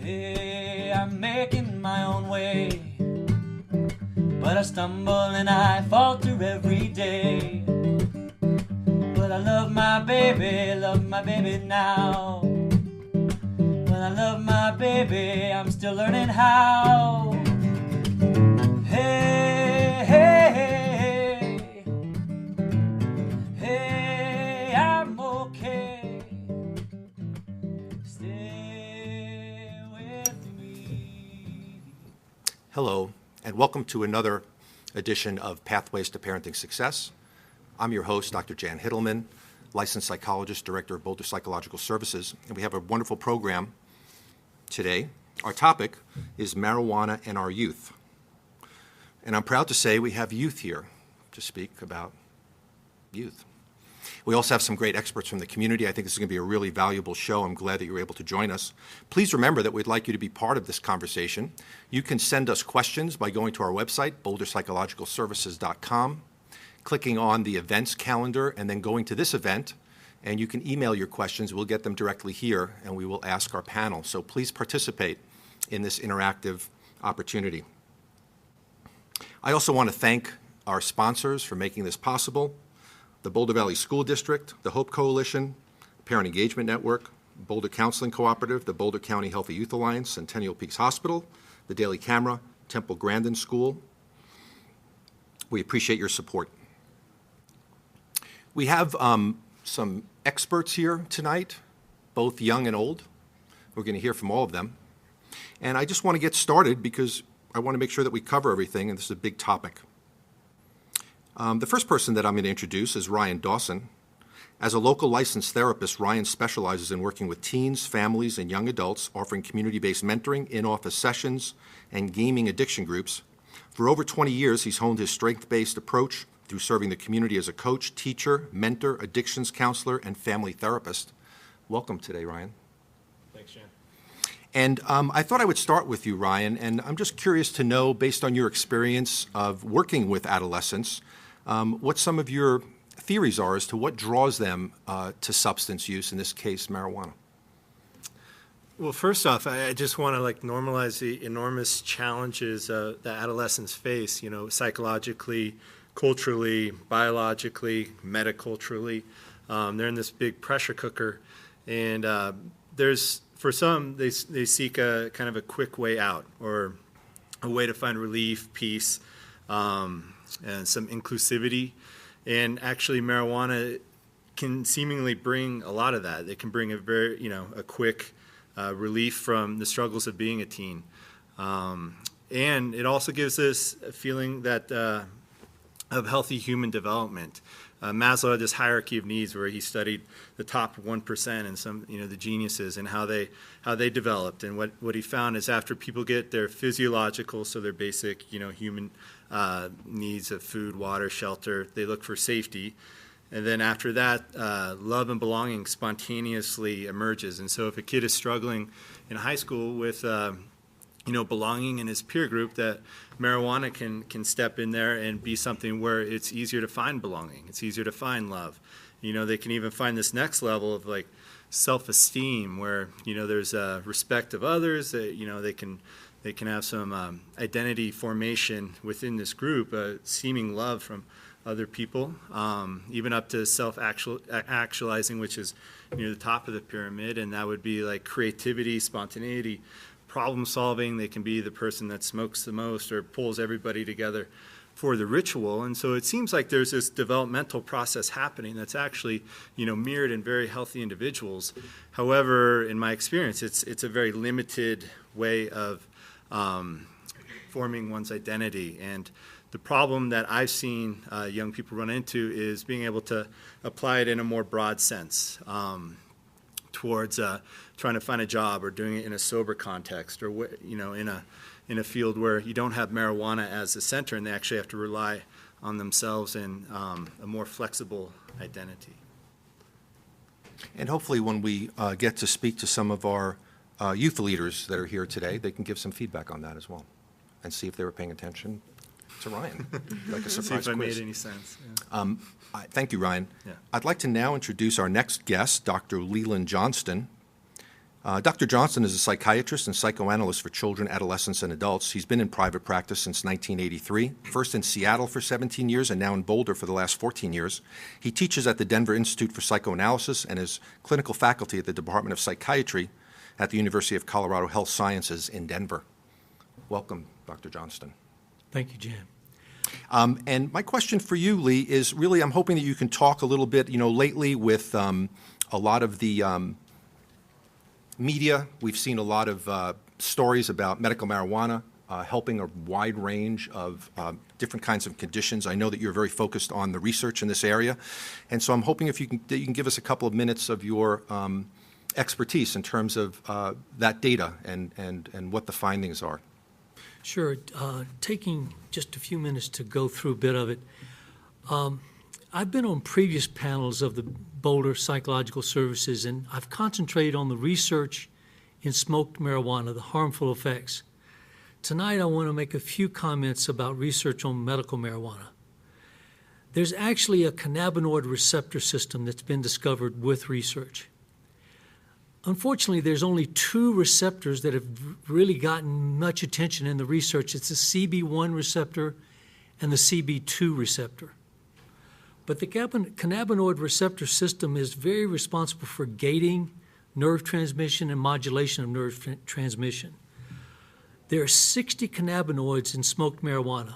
Hey, I'm making my own way, but I stumble and I falter every day. But I love my baby now. But I love my baby, I'm still learning how. Hey, hey, hey, hey, I'm okay. Stay with me. Hello, and welcome to another edition of Pathways to Parenting Success. I'm your host, Dr. Jan Hittleman, licensed psychologist, director of Boulder Psychological Services, and we have a wonderful program today. Our topic is marijuana and our youth. And I'm proud to say we have youth here to speak about youth. We also have some great experts from the community. I think this is going to be a really valuable show. I'm glad that you were able to join us. Please remember that we'd like you to be part of this conversation. You can send us questions by going to our website, boulderpsychologicalservices.com, clicking on the events calendar, and then going to this event. And you can email your questions. We'll get them directly here, and we will ask our panel. So please participate in this interactive opportunity. I also want to thank our sponsors for making this possible: the Boulder Valley School District, the Hope Coalition, Parent Engagement Network, Boulder Counseling Cooperative, the Boulder County Healthy Youth Alliance, Centennial Peaks Hospital, the Daily Camera, Temple Grandin School. We appreciate your support. We have some experts here tonight, both young and old. We're going to hear from all of them. And I just want to get started because I want to make sure that we cover everything, and this is a big topic. The first person that I'm going to introduce is Ryan Dawson. As a local licensed therapist, Ryan specializes in working with teens, families, and young adults, offering community-based mentoring, in-office sessions, and gaming addiction groups. For over 20 years, he's honed his strength-based approach through serving the community as a coach, teacher, mentor, addictions counselor, and family therapist. Welcome today, Ryan. Thanks, Jan. And I thought I would start with you, Ryan, and I'm just curious to know, based on your experience of working with adolescents, what some of your theories are as to what draws them to substance use, in this case, marijuana. Well, first off, I just want to normalize the enormous challenges that adolescents face, psychologically, culturally, biologically, metaculturally. They're in this big pressure cooker, and for some, they seek a kind of a quick way out, or a way to find relief, peace, and some inclusivity. And actually, marijuana can seemingly bring a lot of that. It can bring a very, a quick relief from the struggles of being a teen. And it also gives us a feeling that of healthy human development. Maslow had this hierarchy of needs where he studied the top 1% and some, the geniuses, and how they developed. And what he found is, after people get their physiological, so their basic, human needs of food, water, shelter, they look for safety. And then after that, love and belonging spontaneously emerges. And so if a kid is struggling in high school with belonging in his peer group, that marijuana can step in there and be something where it's easier to find belonging. It's easier to find love. They can even find this next level of self-esteem, where there's respect of others. That they can have some identity formation within this group, seeming love from other people, even up to self-actualizing, which is the top of the pyramid, and that would be creativity, spontaneity, problem solving. They can be the person that smokes the most or pulls everybody together for the ritual. And so it seems like there's this developmental process happening that's actually mirrored in very healthy individuals. However, in my experience, it's a very limited way of forming one's identity. And the problem that I've seen young people run into is being able to apply it in a more broad sense, towards trying to find a job, or doing it in a sober context, or in a field where you don't have marijuana as the center, and they actually have to rely on themselves and a more flexible identity. And hopefully when we get to speak to some of our youth leaders that are here today, they can give some feedback on that as well, and see if they were paying attention to Ryan, like a surprise See if I quiz. made any sense. Yeah. Thank you, Ryan. Yeah. I'd like to now introduce our next guest, Dr. Leland Johnston. Dr. Johnston is a psychiatrist and psychoanalyst for children, adolescents, and adults. He's been in private practice since 1983, first in Seattle for 17 years and now in Boulder for the last 14 years. He teaches at the Denver Institute for Psychoanalysis and is clinical faculty at the Department of Psychiatry at the University of Colorado Health Sciences in Denver. Welcome, Dr. Johnston. Thank you, Jan. And my question for you, Lee, is really I'm hoping that you can talk a little bit, lately with a lot of the media, we've seen a lot of stories about medical marijuana helping a wide range of different kinds of conditions. I know that you're very focused on the research in this area, and so I'm hoping that you can give us a couple of minutes of your expertise in terms of that data and what the findings are. Sure. Taking just a few minutes to go through a bit of it. I've been on previous panels of the Boulder Psychological Services, and I've concentrated on the research in smoked marijuana, the harmful effects. Tonight, I want to make a few comments about research on medical marijuana. There's actually a cannabinoid receptor system that's been discovered with research. Unfortunately, there's only 2 receptors that have really gotten much attention in the research. It's the CB1 receptor and the CB2 receptor. But the cannabinoid receptor system is very responsible for gating nerve transmission and modulation of nerve transmission. There are 60 cannabinoids in smoked marijuana.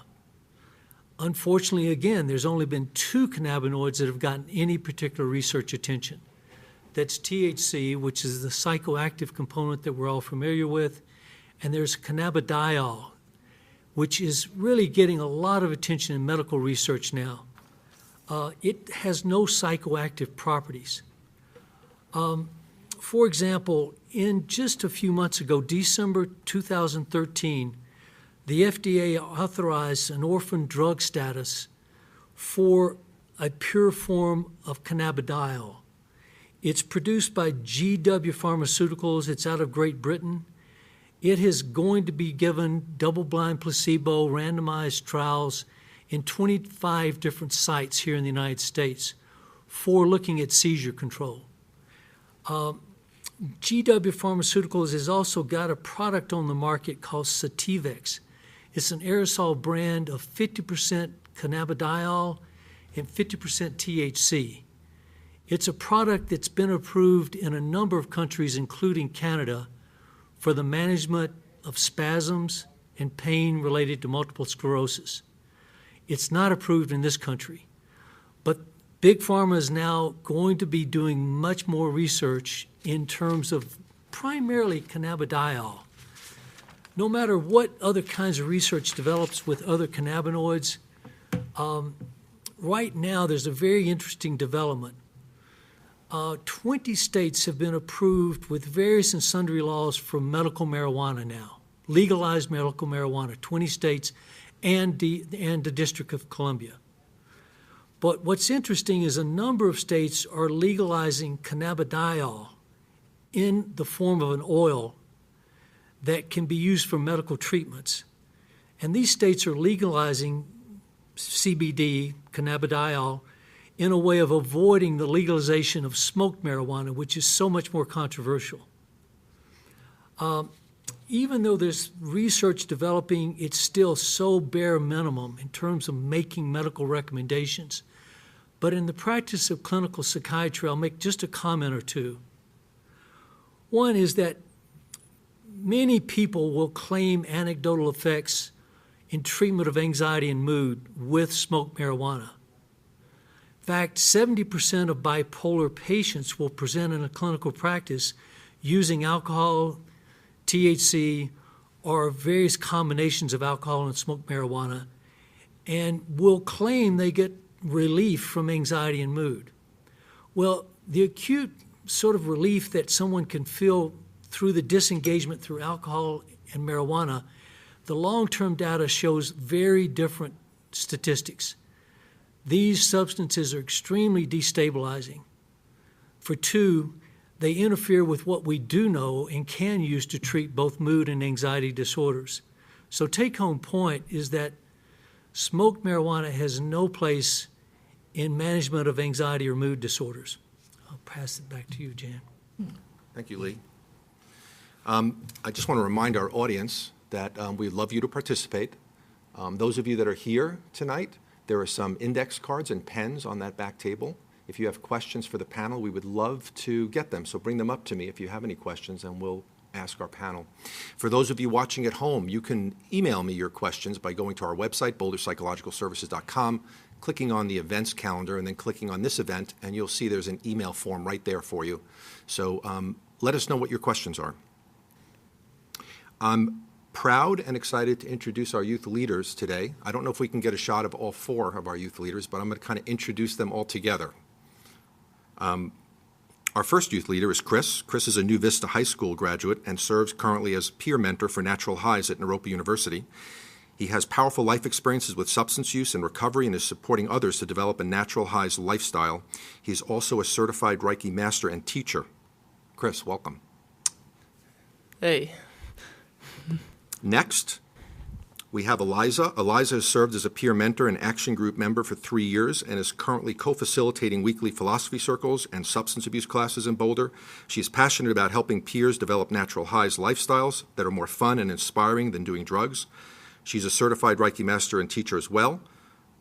Unfortunately, again, there's only been 2 cannabinoids that have gotten any particular research attention. That's THC, which is the psychoactive component that we're all familiar with, and there's cannabidiol, which is really getting a lot of attention in medical research now. It has no psychoactive properties. For example, in just a few months ago, December 2013, the FDA authorized an orphan drug status for a pure form of cannabidiol. It's produced by GW Pharmaceuticals. It's out of Great Britain. It is going to be given double-blind placebo randomized trials in 25 different sites here in the United States for looking at seizure control. GW Pharmaceuticals has also got a product on the market called Sativex. It's an aerosol brand of 50% cannabidiol and 50% THC. It's a product that's been approved in a number of countries, including Canada, for the management of spasms and pain related to multiple sclerosis. It's not approved in this country, but Big Pharma is now going to be doing much more research in terms of primarily cannabidiol. No matter what other kinds of research develops with other cannabinoids, right now there's a very interesting development. 20 states have been approved with various and sundry laws for medical marijuana now, legalized medical marijuana, 20 states and the District of Columbia. But what's interesting is a number of states are legalizing cannabidiol in the form of an oil that can be used for medical treatments. And these states are legalizing CBD, cannabidiol, in a way of avoiding the legalization of smoked marijuana, which is so much more controversial. Even though there's research developing, it's still so bare minimum in terms of making medical recommendations. But in the practice of clinical psychiatry, I'll make just a comment or two. One is that many people will claim anecdotal effects in treatment of anxiety and mood with smoked marijuana. In fact, 70% of bipolar patients will present in a clinical practice using alcohol, THC, or various combinations of alcohol and smoked marijuana, and will claim they get relief from anxiety and mood. Well, the acute sort of relief that someone can feel through the disengagement through alcohol and marijuana, the long-term data shows very different statistics. These substances are extremely destabilizing. For 2, they interfere with what we do know and can use to treat both mood and anxiety disorders. So take-home point is that smoked marijuana has no place in management of anxiety or mood disorders. I'll pass it back to you, Jan. Thank you, Lee. I just want to remind our audience that we'd love you to participate. Those of you that are here tonight, there are some index cards and pens on that back table. If you have questions for the panel, we would love to get them. So bring them up to me if you have any questions, and we'll ask our panel. For those of you watching at home, you can email me your questions by going to our website, boulderpsychologicalservices.com, clicking on the events calendar, and then clicking on this event, and you'll see there's an email form right there for you. So let us know what your questions are. I'm proud and excited to introduce our youth leaders today. I don't know if we can get a shot of all 4 of our youth leaders, but I'm going to kind of introduce them all together. Our first youth leader is Chris. Chris is a New Vista High School graduate and serves currently as peer mentor for Natural Highs at Naropa University. He has powerful life experiences with substance use and recovery and is supporting others to develop a Natural Highs lifestyle. He's also a certified Reiki master and teacher. Chris, welcome. Hey. Next, we have Eliza. Eliza has served as a peer mentor and action group member for 3 years and is currently co-facilitating weekly philosophy circles and substance abuse classes in Boulder. She is passionate about helping peers develop Natural Highs lifestyles that are more fun and inspiring than doing drugs. She's a certified Reiki master and teacher as well.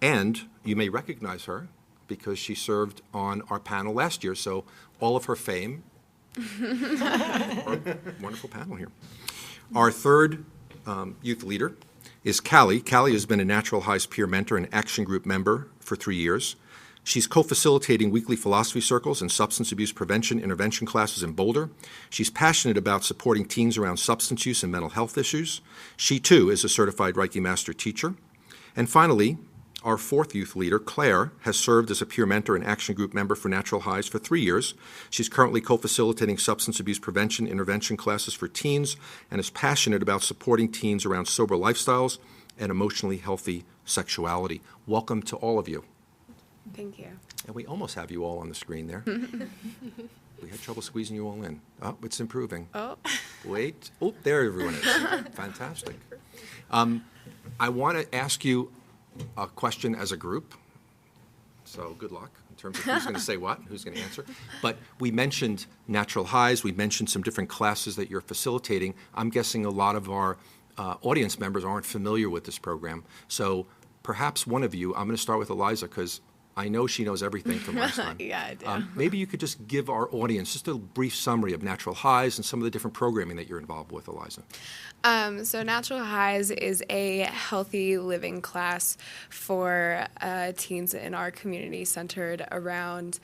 And you may recognize her because she served on our panel last year. So all of her fame. Our wonderful panel here. Our third youth leader is Callie. Callie has been a Natural Highs peer mentor and action group member for 3 years. She's co-facilitating weekly philosophy circles and substance abuse prevention intervention classes in Boulder. She's passionate about supporting teens around substance use and mental health issues. She, too, is a certified Reiki master teacher. And finally, our fourth youth leader, Claire, has served as a peer mentor and action group member for Natural Highs for 3 years. She's currently co-facilitating substance abuse prevention intervention classes for teens and is passionate about supporting teens around sober lifestyles and emotionally healthy sexuality. Welcome to all of you. Thank you. And we almost have you all on the screen there. We had trouble squeezing you all in. Oh, it's improving. Oh. Wait. Oh, there everyone is. Fantastic. I want to ask you a question as a group. So good luck in terms of who's going to say what, who's going to answer. But we mentioned Natural Highs. We mentioned some different classes that you're facilitating. I'm guessing a lot of our audience members aren't familiar with this program. So perhaps one of you, I'm going to start with Eliza because I know she knows everything from last time. Yeah, I do. Maybe you could just give our audience just a brief summary of Natural Highs and some of the different programming that you're involved with, Eliza. So Natural Highs is a healthy living class for teens in our community centered around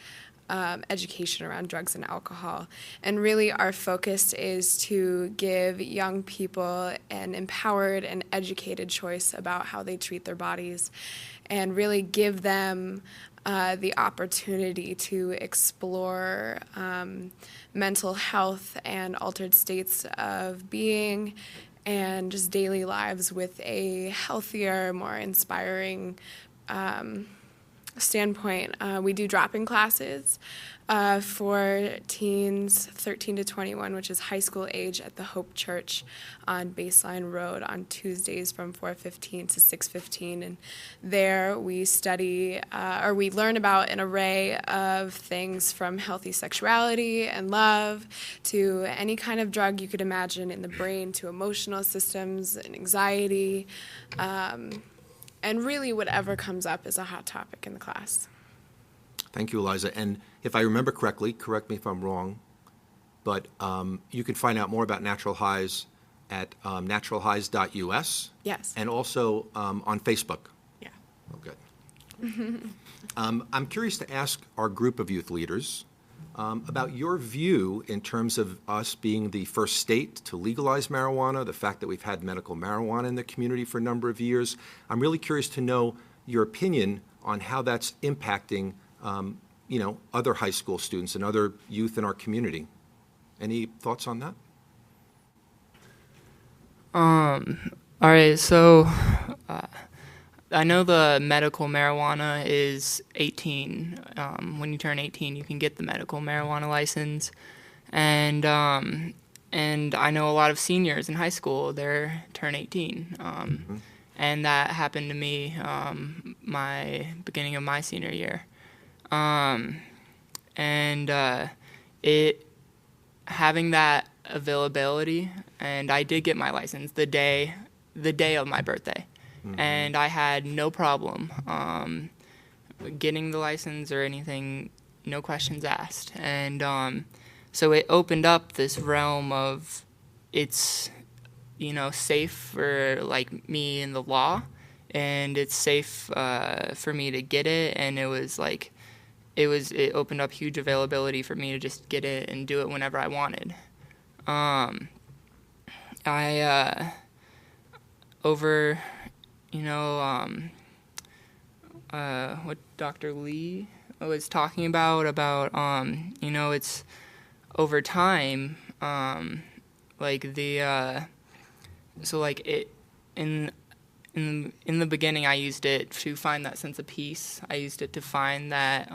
education around drugs and alcohol. And really our focus is to give young people an empowered and educated choice about how they treat their bodies and really give them the opportunity to explore mental health and altered states of being and just daily lives with a healthier, more inspiring standpoint. We do drop-in classes for teens 13 to 21, which is high school age, at the Hope Church on Baseline Road on Tuesdays from 4:15 to 6:15. And there we study or we learn about an array of things from healthy sexuality and love to any kind of drug you could imagine in the brain to emotional systems and anxiety. And really whatever comes up is a hot topic in the class. Thank you, Eliza. And if I remember correctly, correct me if I'm wrong, but you can find out more about Natural Highs at naturalhighs.us. Yes. And also on Facebook. Yeah. Oh, good. I'm curious to ask our group of youth leaders about your view in terms of us being the first state to legalize marijuana, the fact that we've had medical marijuana in the community for a number of years. I'm really curious to know your opinion on how that's impacting other high school students and other youth in our community. Any thoughts on that? All right, so I know the medical marijuana is 18. When you turn 18, you can get the medical marijuana license. And I know a lot of seniors in high school, they're turn 18. And that happened to me my beginning of my senior year. Having that availability, and I did get my license the day of my birthday, and I had no problem getting the license or anything, no questions asked, and so it opened up this realm of it's safe for like me in the law, and it's safe for me to get it, and it opened up huge availability for me to just get it and do it whenever I wanted. Over, what Dr. Lee was talking about, it's over time, in the beginning, I used it to find that sense of peace. I used it to find that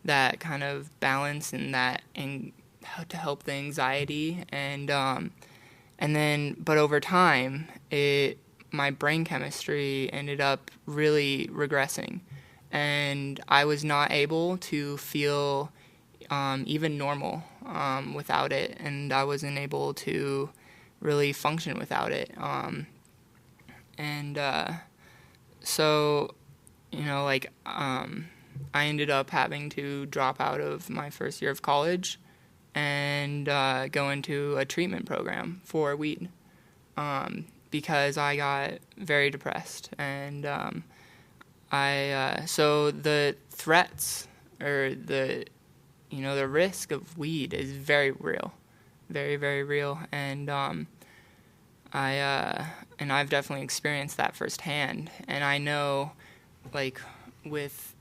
that kind of balance and to help the anxiety, and then but over time, my brain chemistry ended up really regressing, and I was not able to feel even normal without it, and I wasn't able to really function without it. So, I ended up having to drop out of my first year of college and go into a treatment program for weed because I got very depressed. And so the threats or the risk of weed is very real, very, very real. And I've definitely experienced that firsthand. And I know, with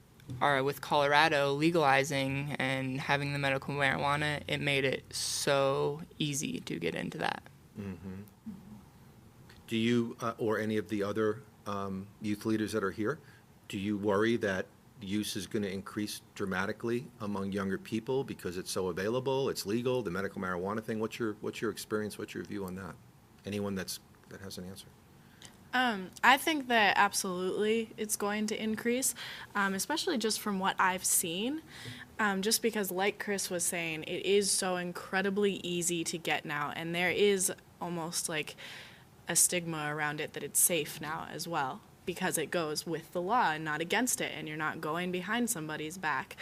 Colorado legalizing and having the medical marijuana, it made it so easy to get into that. Mm-hmm. Do you, or any of the other youth leaders that are here, do you worry that use is going to increase dramatically among younger people because it's so available, it's legal, the medical marijuana thing? What's your experience? What's your view on that? Anyone that has an answer? I think that absolutely it's going to increase, especially just from what I've seen, just because, like Chris was saying, it is so incredibly easy to get now, and there is almost like a stigma around it that it's safe now as well, because it goes with the law and not against it, and you're not going behind somebody's back.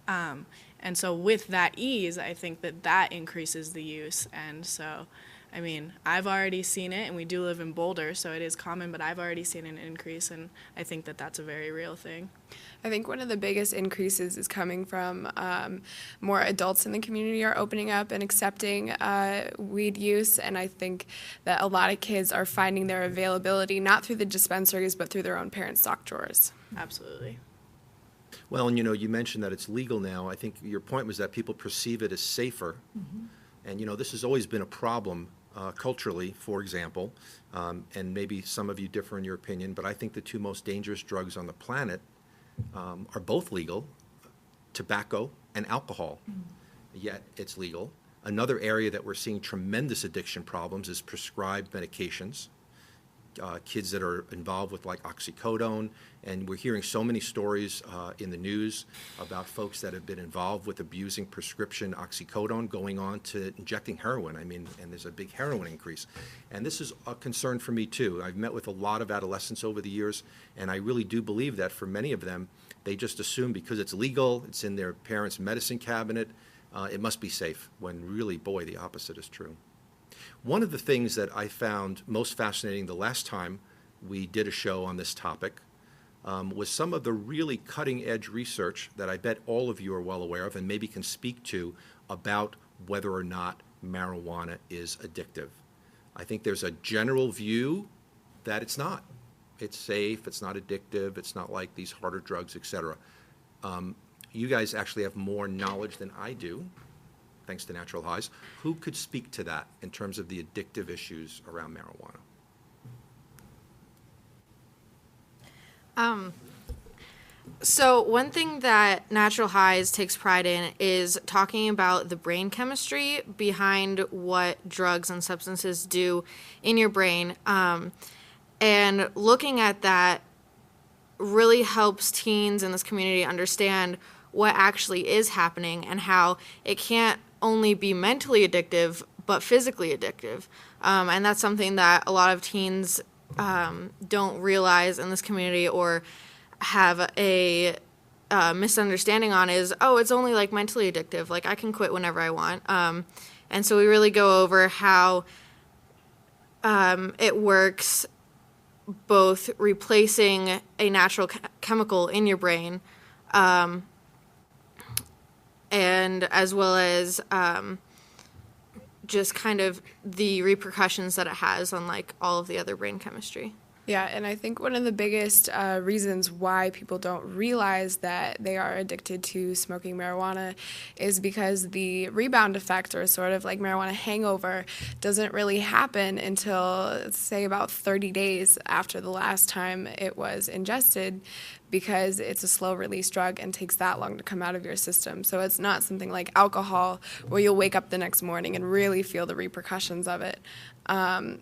And so with that ease, I think that increases the use. And so, I mean, I've already seen it, and we do live in Boulder, so it is common, but I've already seen an increase, and I think that's a very real thing. I think one of the biggest increases is coming from more adults in the community are opening up and accepting weed use, and I think that a lot of kids are finding their availability not through the dispensaries but through their own parents' stock drawers. Absolutely. Well, and you mentioned that it's legal now. I think your point was that people perceive it as safer, and this has always been a problem culturally, for example, and maybe some of you differ in your opinion, but I think the two most dangerous drugs on the planet are both legal, tobacco and alcohol, yet it's legal. Another area that we're seeing tremendous addiction problems is prescribed medications, kids that are involved with like oxycodone, and we're hearing so many stories in the news about folks that have been involved with abusing prescription oxycodone going on to injecting heroin. I mean, and there's a big heroin increase. And this is a concern for me too. I've met with a lot of adolescents over the years, and I really do believe that for many of them, they just assume because it's legal, it's in their parents' medicine cabinet, it must be safe, when really, boy, the opposite is true. One of the things that I found most fascinating the last time we did a show on this topic was some of the really cutting-edge research that I bet all of you are well aware of and maybe can speak to about whether or not marijuana is addictive. I think there's a general view that it's not. It's safe, it's not addictive, it's not like these harder drugs, etc. You guys actually have more knowledge than I do, thanks to Natural Highs. Who could speak to that in terms of the addictive issues around marijuana? So one thing that Natural Highs takes pride in is talking about the brain chemistry behind what drugs and substances do in your brain. And looking at that really helps teens in this community understand what actually is happening and how it can't only be mentally addictive, but physically addictive. And that's something that a lot of teens don't realize in this community or have a misunderstanding on is, oh, it's only like mentally addictive. Like I can quit whenever I want. And so we really go over how it works, both replacing a natural chemical in your brain and as well as just kind of the repercussions that it has on like all of the other brain chemistry. Yeah, and I think one of the biggest reasons why people don't realize that they are addicted to smoking marijuana is because the rebound effect, or sort of like marijuana hangover, doesn't really happen until, say, about 30 days after the last time it was ingested, because it's a slow-release drug and takes that long to come out of your system. So it's not something like alcohol where you'll wake up the next morning and really feel the repercussions of it.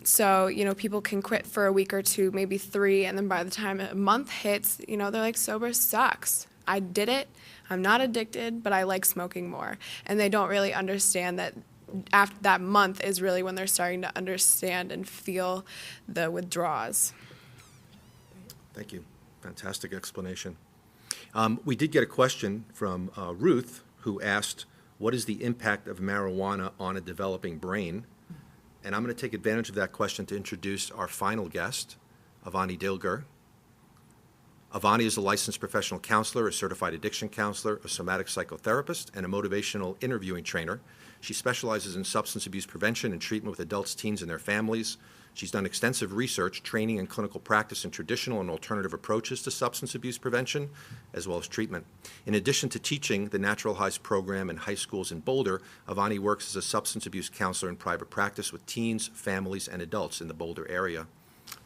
So, people can quit for a week or two, maybe 3, and then by the time a month hits, they're like, sober sucks. I did it. I'm not addicted, but I like smoking more. And they don't really understand that after that month is really when they're starting to understand and feel the withdrawals. Thank you. Fantastic explanation. We did get a question from Ruth, who asked, what is the impact of marijuana on a developing brain? And I'm going to take advantage of that question to introduce our final guest, Avani Dilger. Avani is a licensed professional counselor, a certified addiction counselor, a somatic psychotherapist, and a motivational interviewing trainer. She specializes in substance abuse prevention and treatment with adults, teens, and their families. She's done extensive research, training, and clinical practice in traditional and alternative approaches to substance abuse prevention, as well as treatment. In addition to teaching the Natural Highs program in high schools in Boulder, Avani works as a substance abuse counselor in private practice with teens, families, and adults in the Boulder area.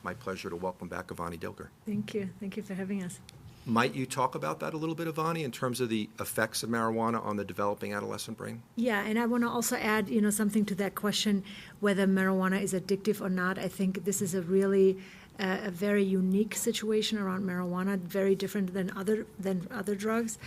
My pleasure to welcome back Avani Dilger. Thank you. Thank you for having us. Might you talk about that a little bit, Avani, in terms of the effects of marijuana on the developing adolescent brain? Yeah, and I want to also add, something to that question, whether marijuana is addictive or not. I think this is a really a very unique situation around marijuana, very different than other drugs,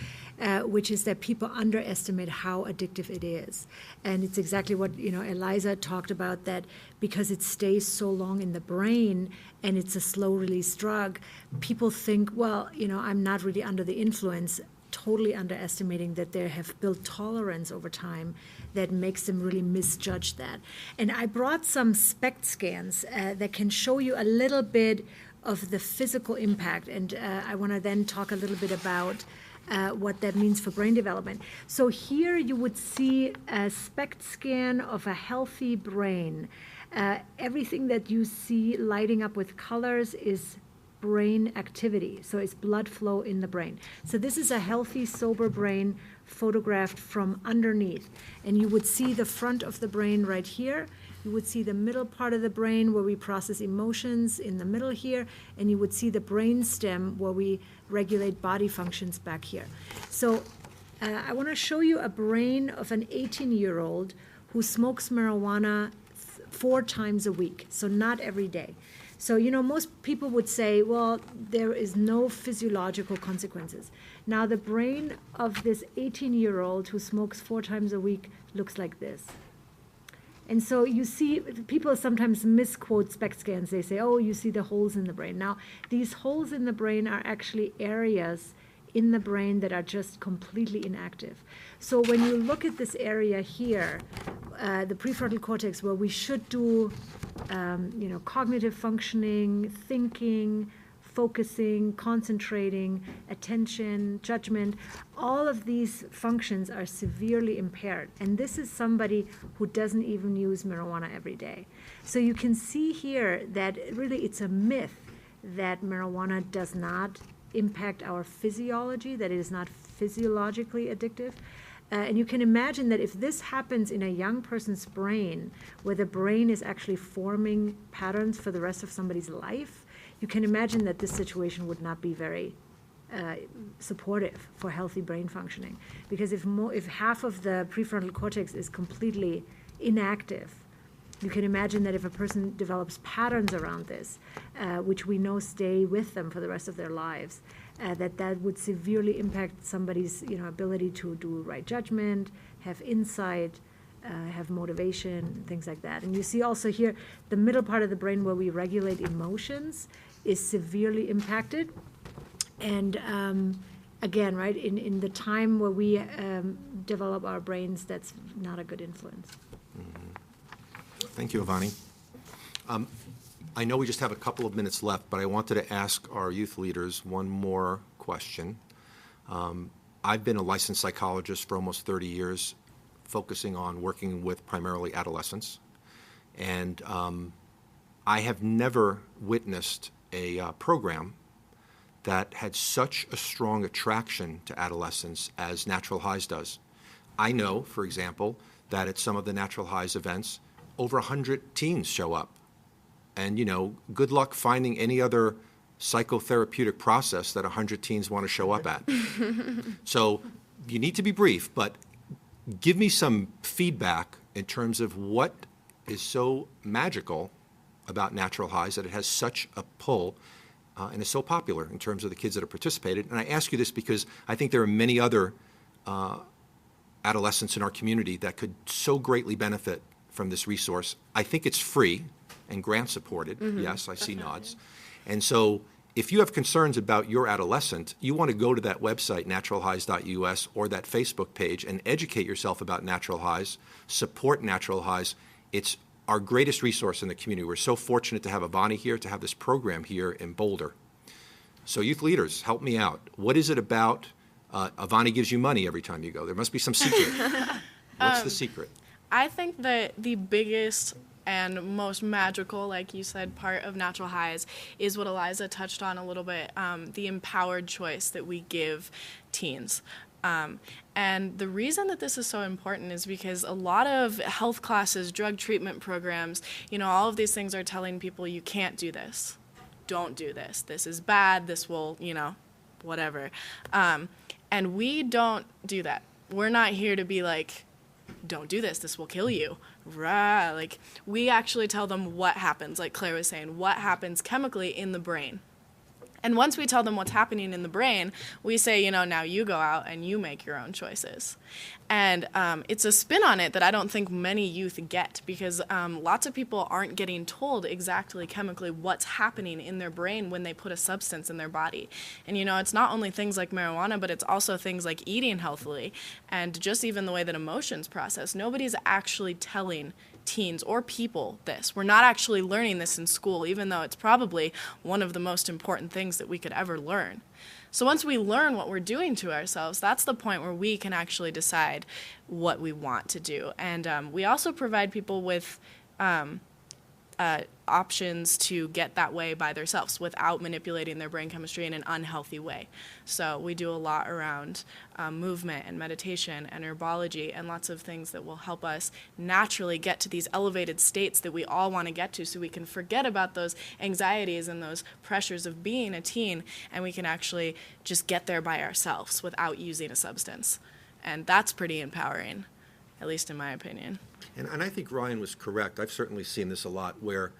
which is that people underestimate how addictive it is. And it's exactly what Eliza talked about, that because it stays so long in the brain and it's a slow release drug, people think, well, I'm not really under the influence, totally underestimating that they have built tolerance over time that makes them really misjudge that. And I brought some SPECT scans that can show you a little bit of the physical impact, and I want to then talk a little bit about what that means for brain development. So here you would see a SPECT scan of a healthy brain. Everything that you see lighting up with colors is brain activity, so it's blood flow in the brain. So this is a healthy, sober brain photographed from underneath. And you would see the front of the brain right here. You would see the middle part of the brain where we process emotions in the middle here, and you would see the brain stem where we regulate body functions back here. So I want to show you a brain of an 18-year-old who smokes marijuana 4 times a week, so not every day. So, most people would say, well, there is no physiological consequences. Now, the brain of this 18-year-old who smokes 4 times a week looks like this. And so you see, people sometimes misquote SPECT scans. They say, oh, you see the holes in the brain. Now, these holes in the brain are actually areas in the brain that are just completely inactive. So when you look at this area here, the prefrontal cortex, where we should do cognitive functioning, thinking, focusing, concentrating, attention, judgment, all of these functions are severely impaired. And this is somebody who doesn't even use marijuana every day. So you can see here that really it's a myth that marijuana does not impact our physiology, that it is not physiologically addictive. And you can imagine that if this happens in a young person's brain, where the brain is actually forming patterns for the rest of somebody's life, you can imagine that this situation would not be very supportive for healthy brain functioning. Because if half of the prefrontal cortex is completely inactive, you can imagine that if a person develops patterns around this, which we know stay with them for the rest of their lives, that would severely impact somebody's ability to do right judgment, have insight, have motivation, things like that. And you see also here, the middle part of the brain where we regulate emotions is severely impacted. And again, right, in the time where we develop our brains, that's not a good influence. Thank you, Ivani. I know we just have a couple of minutes left, but I wanted to ask our youth leaders one more question. I've been a licensed psychologist for almost 30 years, focusing on working with primarily adolescents. And I have never witnessed a program that had such a strong attraction to adolescents as Natural Highs does. I know, for example, that at some of the Natural Highs events, over 100 teens show up. And, you know, good luck finding any other psychotherapeutic process that 100 teens want to show up at. So you need to be brief, but give me some feedback in terms of what is so magical about Natural Highs that it has such a pull and is so popular in terms of the kids that have participated. And I ask you this because I think there are many other adolescents in our community that could so greatly benefit from this resource. I think it's free and grant supported. Yes, I see nods. And so if you have concerns about your adolescent, you want to go to that website, naturalhighs.us, or that Facebook page and educate yourself about Natural Highs, support Natural Highs. It's our greatest resource in the community. We're so fortunate to have Ivani here, to have this program here in Boulder. So youth leaders, help me out. What is it about? Ivani gives you money every time you go. There must be some secret. What's the secret? I think that the biggest and most magical, like you said, part of Natural Highs is what Eliza touched on a little bit, the empowered choice that we give teens. And the reason that this is so important is because a lot of health classes, drug treatment programs, you know, all of these things are telling people you can't do this. Don't do this. This is bad. This will, you know, whatever. And we don't do that. We're not here to be like, don't do this. This will kill you. Rah. Like, we actually tell them what happens, like Claire was saying, what happens chemically in the brain. And once we tell them what's happening in the brain, we say, you know, now you go out and you make your own choices. And it's a spin on it that I don't think many youth get, because lots of people aren't getting told exactly chemically what's happening in their brain when they put a substance in their body. And, you know, it's not only things like marijuana, but it's also things like eating healthily and just even the way that emotions process. Nobody's actually telling teens or people this. We're not actually learning this in school, even though it's probably one of the most important things that we could ever learn. So once we learn what we're doing to ourselves, that's the point where we can actually decide what we want to do. And we also provide people with options to get that way by themselves without manipulating their brain chemistry in an unhealthy way. So we do a lot around movement and meditation and herbology and lots of things that will help us naturally get to these elevated states that we all want to get to, so we can forget about those anxieties and those pressures of being a teen, and we can actually just get there by ourselves without using a substance. And that's pretty empowering, at least in my opinion. And I think Ryan was correct. I've certainly seen this a lot where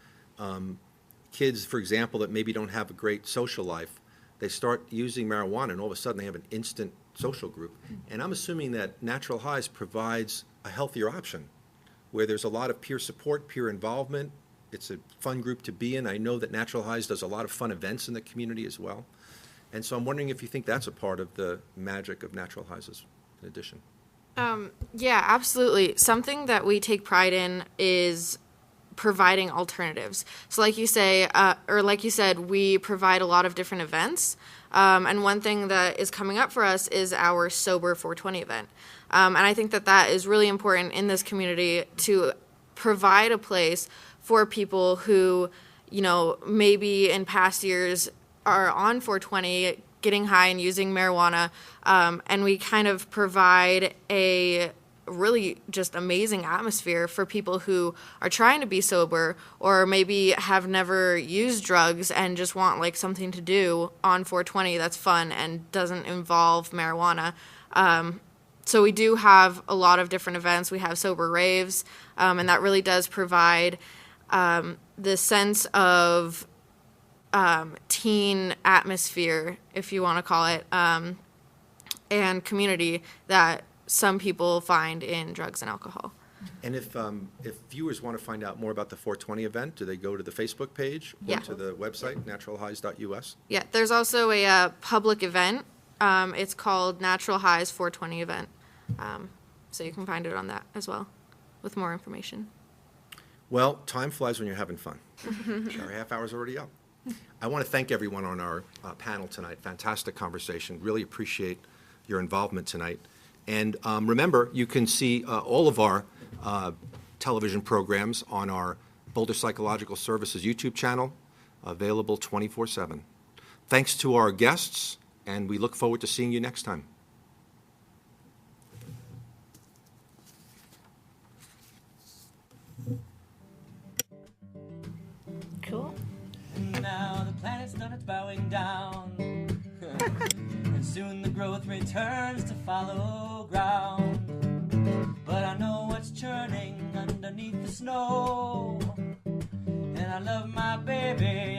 kids, for example, that maybe don't have a great social life, they start using marijuana and all of a sudden they have an instant social group. And I'm assuming that Natural Highs provides a healthier option where there's a lot of peer support, peer involvement. It's a fun group to be in. I know that Natural Highs does a lot of fun events in the community as well. And so I'm wondering if you think that's a part of the magic of Natural Highs in addition. Yeah, absolutely. Something that we take pride in is providing alternatives. So like you say, or like you said, we provide a lot of different events. And one thing that is coming up for us is our Sober 420 event. And I think that that is really important in this community to provide a place for people who, you know, maybe in past years are on 420, getting high and using marijuana, and we kind of provide a really just amazing atmosphere for people who are trying to be sober or maybe have never used drugs and just want like something to do on 420 that's fun and doesn't involve marijuana. So we do have a lot of different events. We have sober raves, and that really does provide the sense of teen atmosphere, if you want to call it, and community that some people find in drugs and alcohol. And if viewers want to find out more about the 420 event, do they go to the Facebook page or Yeah. to the website, naturalhighs.us? Yeah, there's also a public event. It's called Natural Highs 420 event. So you can find it on that as well with more information. Well, time flies when you're having fun. Our half hour's already up. I want to thank everyone on our panel tonight. Fantastic conversation. Really appreciate your involvement tonight. And remember, you can see all of our television programs on our Boulder Psychological Services YouTube channel, available 24/7. Thanks to our guests, and we look forward to seeing you next time. Cool. Now the planet's done its bowing down, and soon the growth returns to follow ground. But I know what's churning underneath the snow, and I love my baby